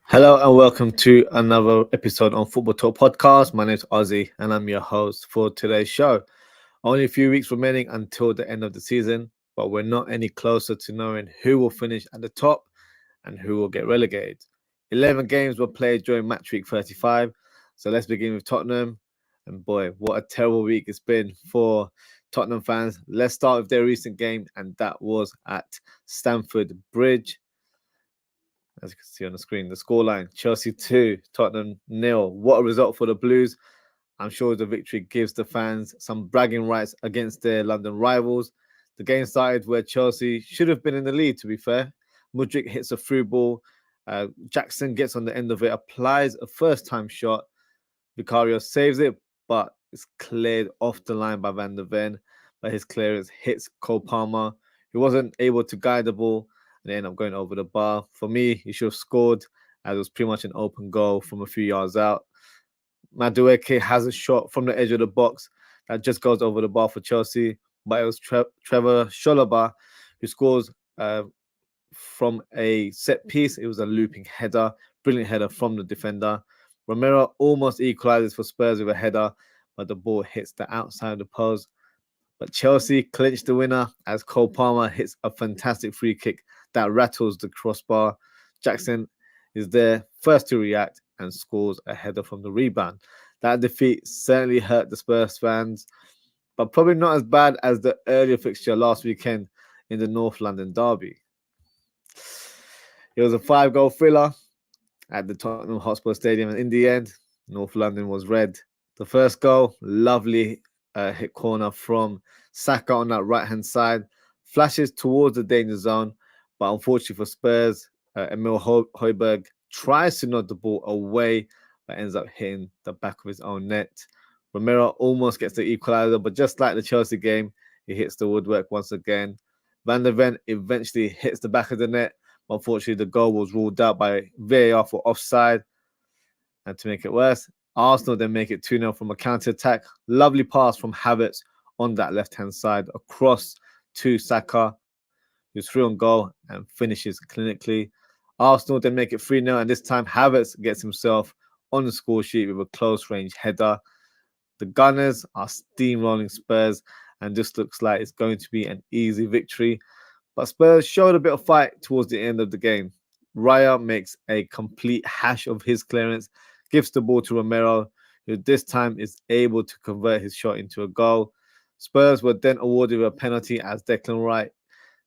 Hello and welcome to another episode on Football Talk Podcast. My name is Ozzy and I'm your host for today's show. Only a few weeks remaining until the end of the season, but we're not any closer to knowing who will finish at the top and who will get relegated. 11 games were played during match week 35, so let's begin with Tottenham. And boy, what a terrible week it's been for Tottenham fans. Let's start with their recent game, and that was at Stamford Bridge. As you can see on the screen, the scoreline, Chelsea 2, Tottenham 0. What a result for the Blues. I'm sure the victory gives the fans some bragging rights against their London rivals. The game started where Chelsea should have been in the lead, to be fair. Mudryk hits a through ball. Jackson gets on the end of it, applies a first-time shot. Vicario saves it, but it's cleared off the line by Van der Ven. But his clearance hits Cole Palmer, who wasn't able to guide the ball. And they end up going over the bar. For me, he should have scored, as it was pretty much an open goal from a few yards out. Madueke has a shot from the edge of the box that just goes over the bar for Chelsea. But it was Trevor Chalobah who scores from a set piece. It was a looping header. Brilliant header from the defender. Romero almost equalizes for Spurs with a header, but the ball hits the outside of the post. But Chelsea clinched the winner as Cole Palmer hits a fantastic free kick that rattles the crossbar. Jackson is there first to react and scores a header from the rebound. That defeat certainly hurt the Spurs fans, but probably not as bad as the earlier fixture last weekend in the North London derby. It was a 5-goal thriller at the Tottenham Hotspur Stadium, and in the end, North London was red. The first goal, lovely hit corner from Saka on that right-hand side, flashes towards the danger zone, but unfortunately for Spurs, Emil Højbjerg tries to nod the ball away, but ends up hitting the back of his own net. Romero almost gets the equaliser, but just like the Chelsea game, he hits the woodwork once again. Van der Ven eventually hits the back of the net, but unfortunately the goal was ruled out by VAR for offside. And to make it worse, Arsenal then make it 2-0 from a counter-attack. Lovely pass from Havertz on that left-hand side across to Saka, who's through on goal and finishes clinically. Arsenal then make it 3-0, and this time Havertz gets himself on the score sheet with a close-range header. The Gunners are steamrolling Spurs, and this looks like it's going to be an easy victory. But Spurs showed a bit of fight towards the end of the game. Raya makes a complete hash of his clearance, gives the ball to Romero, who this time is able to convert his shot into a goal. Spurs were then awarded a penalty as Declan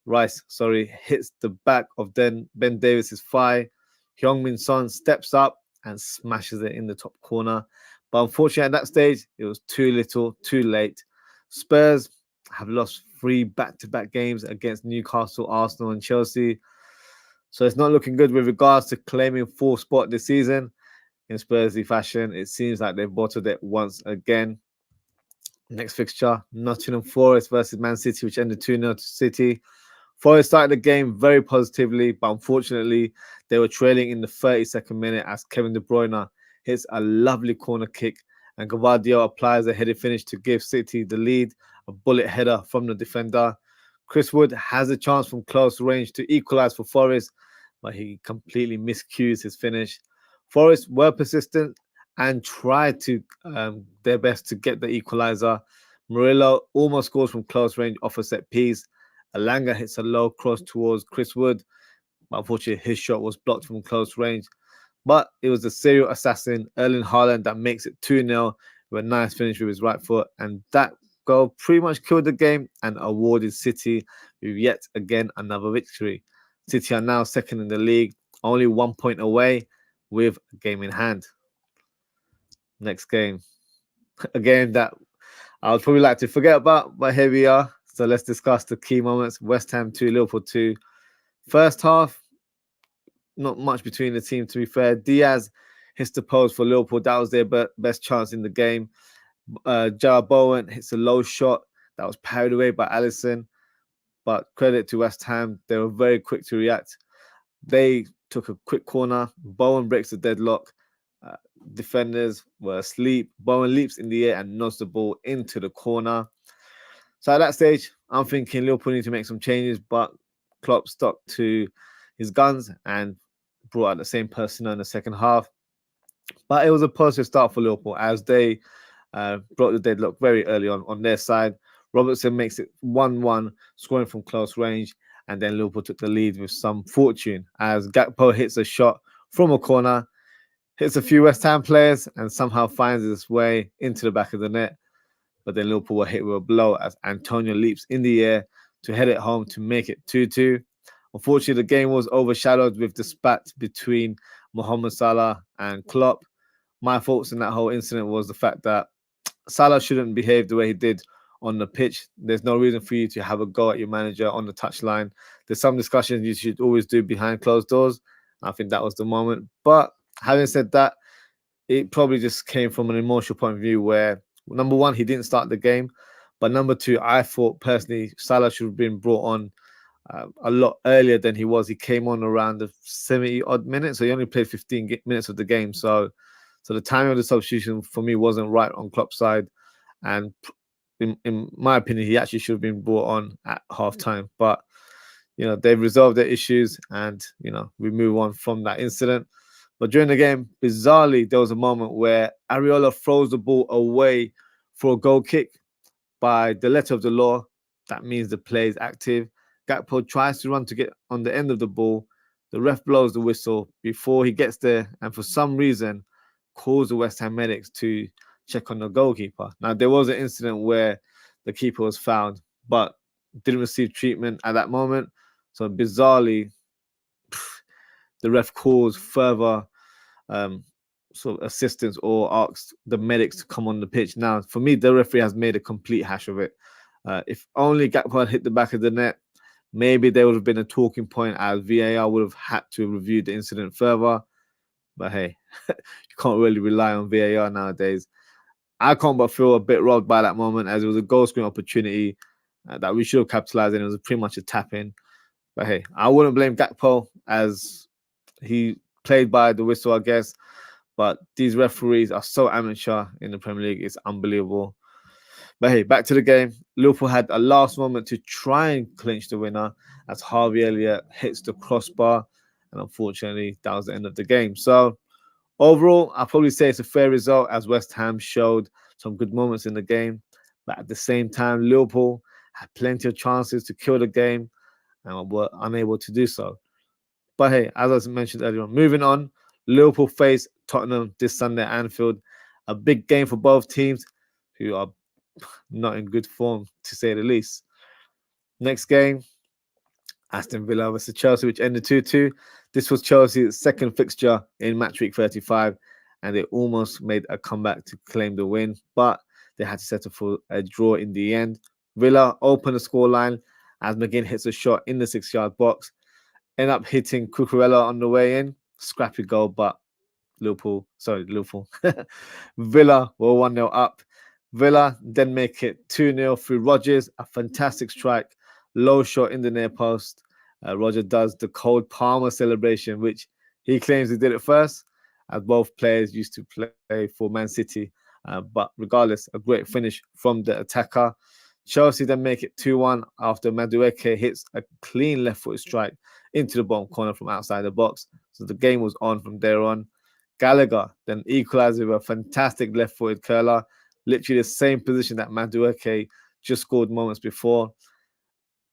Rice hits the back of Ben Davis's thigh. Heung-min Son steps up and smashes it in the top corner. But unfortunately, at that stage, it was too little, too late. Spurs have lost 3 back-to-back games against Newcastle, Arsenal, and Chelsea. So it's not looking good with regards to claiming 4th spot this season. In Spursy fashion, it seems like they've bottled it once again. Next fixture, Nottingham Forest versus Man City, which ended 2-0 to City. Forest started the game very positively, but unfortunately, they were trailing in the 32nd minute as Kevin De Bruyne hits a lovely corner kick and Gvardiol applies a headed finish to give City the lead, a bullet header from the defender. Chris Wood has a chance from close range to equalise for Forest, but he completely miscues his finish. Forest were persistent and tried to their best to get the equaliser. Murillo almost scores from close range off a set piece. Alanga hits a low cross towards Chris Wood, but unfortunately his shot was blocked from close range. But it was the serial assassin, Erling Haaland, that makes it 2-0 with a nice finish with his right foot. And that goal pretty much killed the game and awarded City with yet again another victory. City are now second in the league, only 1 point away with a game in hand. Next game. A game that I would probably like to forget about, but here we are. So let's discuss the key moments. West Ham 2, Liverpool 2. First half, not much between the team, to be fair. Diaz hits the post for Liverpool. That was their best chance in the game. Jarrod Bowen hits a low shot that was parried away by Alisson. But credit to West Ham, they were very quick to react. They took a quick corner. Bowen breaks the deadlock. Defenders were asleep. Bowen leaps in the air and nods the ball into the corner. So at that stage, I'm thinking Liverpool need to make some changes, but Klopp stuck to his guns and brought out the same personnel in the second half. But it was a positive start for Liverpool as they broke the deadlock very early on their side. Robertson makes it 1-1, scoring from close range, and then Liverpool took the lead with some fortune as Gakpo hits a shot from a corner, hits a few West Ham players, and somehow finds his way into the back of the net. But then Liverpool were hit with a blow as Antonio leaps in the air to head it home to make it 2-2. Unfortunately, the game was overshadowed with the spat between Mohamed Salah and Klopp. My thoughts in that whole incident was the fact that Salah shouldn't behave the way he did on the pitch. There's no reason for you to have a go at your manager on the touchline. There's some discussions you should always do behind closed doors. I think that was the moment. But having said that, it probably just came from an emotional point of view where, number one, he didn't start the game. But number two, I thought personally Salah should have been brought on a lot earlier than he was. He came on around the 70 odd minutes. So he only played 15 minutes of the game. So the timing of the substitution for me wasn't right on Klopp's side. And in my opinion, he actually should have been brought on at half time. But, they've resolved their issues and, we move on from that incident. But during the game, bizarrely, there was a moment where Areola throws the ball away for a goal kick. By the letter of the law, that means the play is active. Gakpo tries to run to get on the end of the ball. The ref blows the whistle before he gets there, and for some reason, calls the West Ham medics to check on the goalkeeper. Now, there was an incident where the keeper was found, but didn't receive treatment at that moment. So bizarrely, the ref calls further sort of assistance or asks the medics to come on the pitch. Now, for me, the referee has made a complete hash of it. If only Gakpo had hit the back of the net, maybe there would have been a talking point as VAR would have had to review the incident further. But hey, you can't really rely on VAR nowadays. I can't but feel a bit robbed by that moment as it was a goal scoring opportunity that we should have capitalized on. It was pretty much a tap in. But hey, I wouldn't blame Gakpo as he played by the whistle, I guess. But these referees are so amateur in the Premier League. It's unbelievable. But hey, back to the game. Liverpool had a last moment to try and clinch the winner as Harvey Elliott hits the crossbar. And unfortunately, that was the end of the game. So overall, I'll probably say it's a fair result as West Ham showed some good moments in the game. But at the same time, Liverpool had plenty of chances to kill the game and were unable to do so. But hey, as I mentioned earlier on, moving on, Liverpool face Tottenham this Sunday at Anfield. A big game for both teams who are not in good form, to say the least. Next game, Aston Villa versus Chelsea, which ended 2-2. This was Chelsea's second fixture in match week 35, and they almost made a comeback to claim the win, but they had to settle for a draw in the end. Villa opened the scoreline as McGinn hits a shot in the 6-yard box, end up hitting Cucurella on the way in. Scrappy goal, but Liverpool. Villa were 1-0 up. Villa then make it 2-0 through Rodgers. A fantastic strike. Low shot in the near post. Roger does the Cole Palmer celebration, which he claims he did it first, as both players used to play for Man City. But regardless, a great finish from the attacker. Chelsea then make it 2-1 after Madueke hits a clean left-footed strike into the bottom corner from outside the box. So the game was on from there on. Gallagher then equalized with a fantastic left-footed curler, literally the same position that Madueke just scored moments before.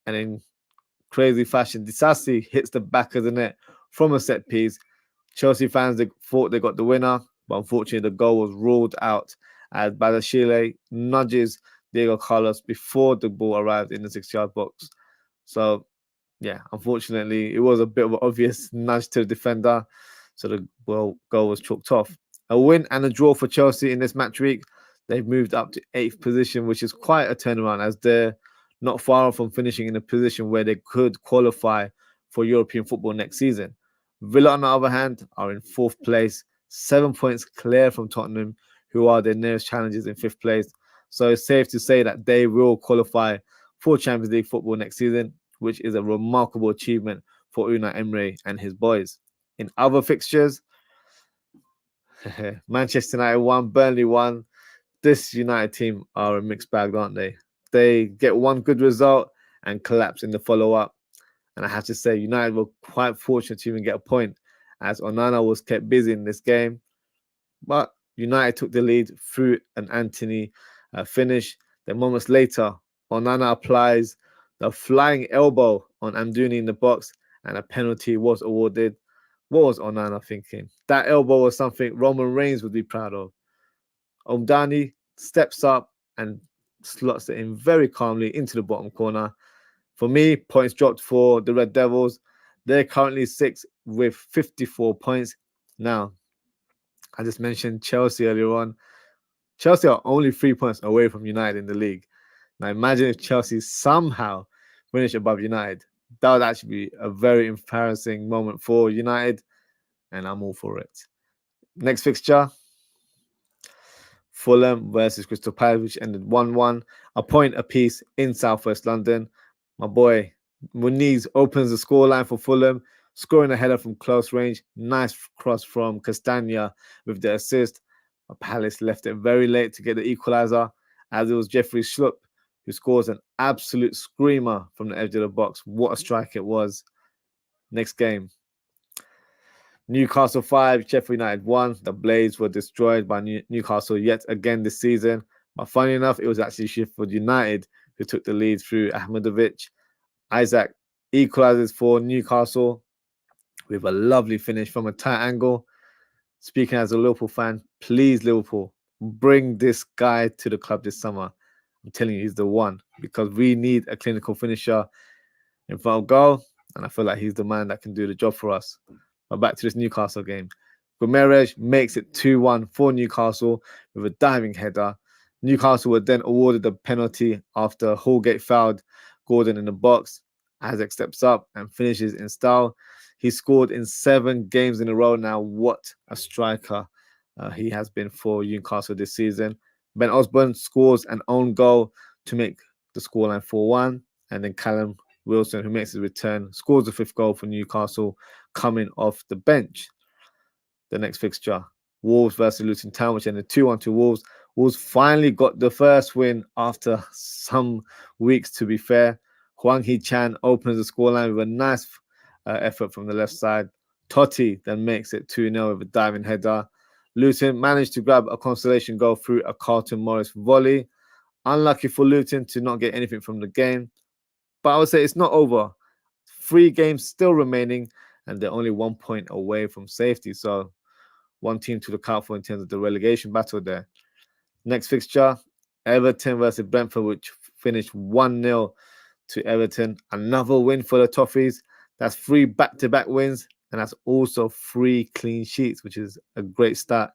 And in crazy fashion, Disasi hits the back of the net from a set piece. Chelsea fans thought they got the winner, but unfortunately the goal was ruled out as Badashile nudges Diego Carlos before the ball arrived in the 6-yard box. So, yeah, unfortunately, it was a bit of an obvious nudge to the defender. So the goal was chalked off. A win and a draw for Chelsea in this match week. They've moved up to 8th position, which is quite a turnaround as they're not far from finishing in a position where they could qualify for European football next season. Villa, on the other hand, are in 4th place, 7 points clear from Tottenham, who are their nearest challengers in 5th place. So it's safe to say that they will qualify for Champions League football next season, which is a remarkable achievement for Unai Emery and his boys. In other fixtures, Manchester United won, Burnley won. This United team are a mixed bag, aren't they? They get one good result and collapse in the follow-up. And I have to say, United were quite fortunate to even get a point, as Onana was kept busy in this game. But United took the lead through an Anthony finish. Then moments later, Onana applies the flying elbow on Amdouni in the box, and a penalty was awarded. What was Onana thinking? That elbow was something Roman Reigns would be proud of. Omdani steps up and slots it in very calmly into the bottom corner. For me, points dropped for the Red Devils. They're currently 6th with 54 points. Now, I just mentioned Chelsea earlier on. Chelsea are only 3 points away from United in the league. Now, imagine if Chelsea somehow finish above United. That would actually be a very embarrassing moment for United, and I'm all for it. Next fixture, Fulham versus Crystal Palace, which ended 1-1, a point apiece in Southwest London. My boy Muniz opens the scoreline for Fulham, scoring a header from close range. Nice cross from Castagna with the assist. Palace left it very late to get the equaliser, as it was Jeffrey Schlupp who scores an absolute screamer from the edge of the box. What a strike it was. Next game, Newcastle 5, Sheffield United 1. The Blades were destroyed by Newcastle yet again this season. But funny enough, it was actually Sheffield United who took the lead through Ahmedovich. Isaac equalizes for Newcastle with a lovely finish from a tight angle. Speaking as a Liverpool fan, please, Liverpool, bring this guy to the club this summer. I'm telling you, he's the one, because we need a clinical finisher in front of goal, and I feel like he's the man that can do the job for us. But back to this Newcastle game. Guimaraes makes it 2-1 for Newcastle with a diving header. Newcastle were then awarded the penalty after Holgate fouled Gordon in the box. Isaac steps up and finishes in style. He scored in 7 games in a row now. What a striker he has been for Newcastle this season. Ben Osborne scores an own goal to make the scoreline 4-1. And then Callum Wilson, who makes his return, scores the 5th goal for Newcastle coming off the bench. The next fixture, Wolves versus Luton Town, which ended 2-1 to Wolves. Wolves finally got the first win after some weeks, to be fair. Hwang Hee-chan opens the scoreline with a nice effort from the left side. Totti then makes it 2-0 with a diving header. Luton managed to grab a consolation goal through a Carlton Morris volley. Unlucky for Luton to not get anything from the game. But I would say it's not over. 3 games still remaining, and they're only 1 point away from safety. So one team to look out for in terms of the relegation battle there. Next fixture, Everton versus Brentford, which finished 1-0 to Everton. Another win for the Toffees. That's 3 back-to-back wins, and that's also 3 clean sheets, which is a great start.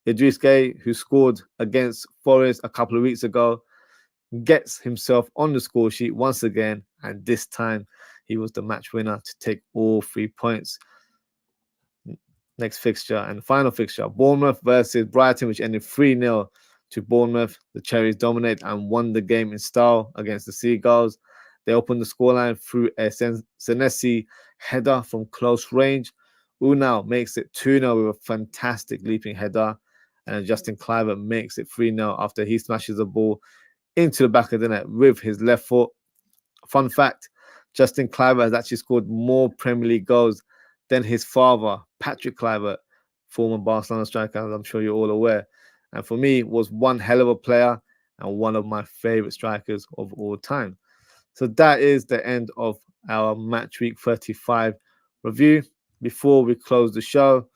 Idris Gueye, who scored against Forest a couple of weeks ago, gets himself on the score sheet once again, and this time he was the match winner to take all 3 points. Next fixture and final fixture, Bournemouth versus Brighton, which ended 3-0 to Bournemouth. The Cherries dominate and won the game in style against the Seagulls. They opened the scoreline through a Senesi header from close range. Unal makes it 2-0 with a fantastic leaping header. And Justin Kluivert makes it 3-0 after he smashes the ball into the back of the net with his left foot. Fun fact, Justin Kluivert has actually scored more Premier League goals than his father, Patrick Kluivert, former Barcelona striker, as I'm sure you're all aware. And for me, was one hell of a player and one of my favorite strikers of all time. So that is the end of our Match Week 35 review. Before we close the show,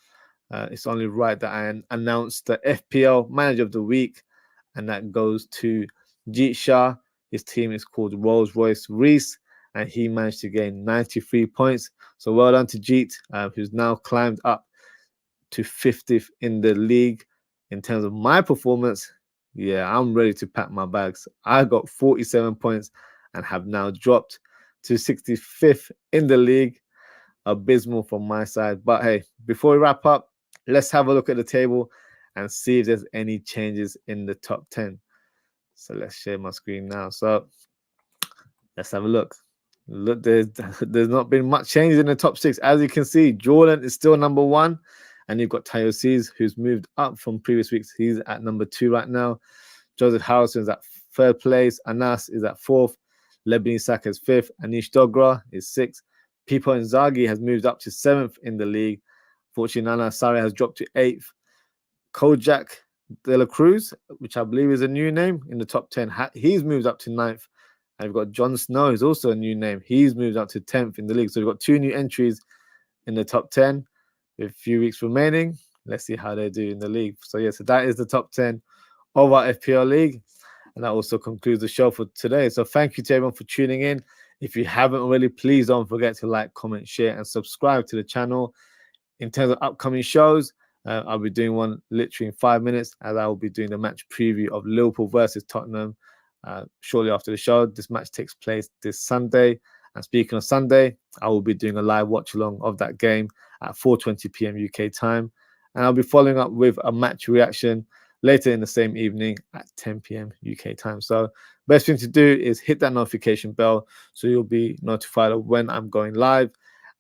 it's only right that I announce the FPL Manager of the Week, and that goes to Jeet Shah. His team is called Rolls-Royce Reese, and he managed to gain 93 points. So well done to Jeet, who's now climbed up to 50th in the league. In terms of my performance, yeah, I'm ready to pack my bags. I got 47 points and have now dropped to 65th in the league. Abysmal from my side. But hey, before we wrap up, let's have a look at the table and see if there's any changes in the top 10. So let's share my screen now. So let's have a look. Look, there's not been much changes in the top 6. As you can see, Jordan is still number 1. And you've got Tayo Sees, who's moved up from previous weeks. He's at number 2 right now. Joseph Harrison's at third place. Anas is at fourth. Lebanese Saka is fifth. Anish Dogra is sixth. Pipo Inzaghi has moved up to seventh in the league. Fortunately, Nana Sari has dropped to eighth. Kojak De La Cruz, which I believe is a new name, in the top 10. He's moved up to ninth. And we've got Jon Snow, who's also a new name. He's moved up to 10th in the league. So we've got 2 new entries in the top 10 with a few weeks remaining. Let's see how they do in the league. So, yeah, so that is the top 10 of our FPL league. And that also concludes the show for today. So thank you to everyone for tuning in. If you haven't already, please don't forget to like, comment, share, and subscribe to the channel. In terms of upcoming shows, I'll be doing one literally in 5 minutes, as I will be doing the match preview of Liverpool versus Tottenham shortly after the show. This match takes place this Sunday. And speaking of Sunday, I will be doing a live watch along of that game at 4:20 p.m. UK time. And I'll be following up with a match reaction later in the same evening at 10 p.m. UK time. So best thing to do is hit that notification bell so you'll be notified of when I'm going live.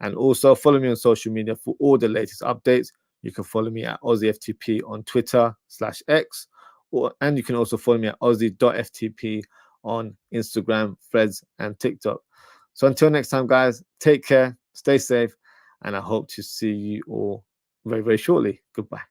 And also follow me on social media for all the latest updates. You can follow me at OZZIE'S on Twitter/X, and you can also follow me at ozzy.ftp on Instagram, Threads, and TikTok. So until next time, guys, take care, stay safe, and I hope to see you all very, very shortly. Goodbye.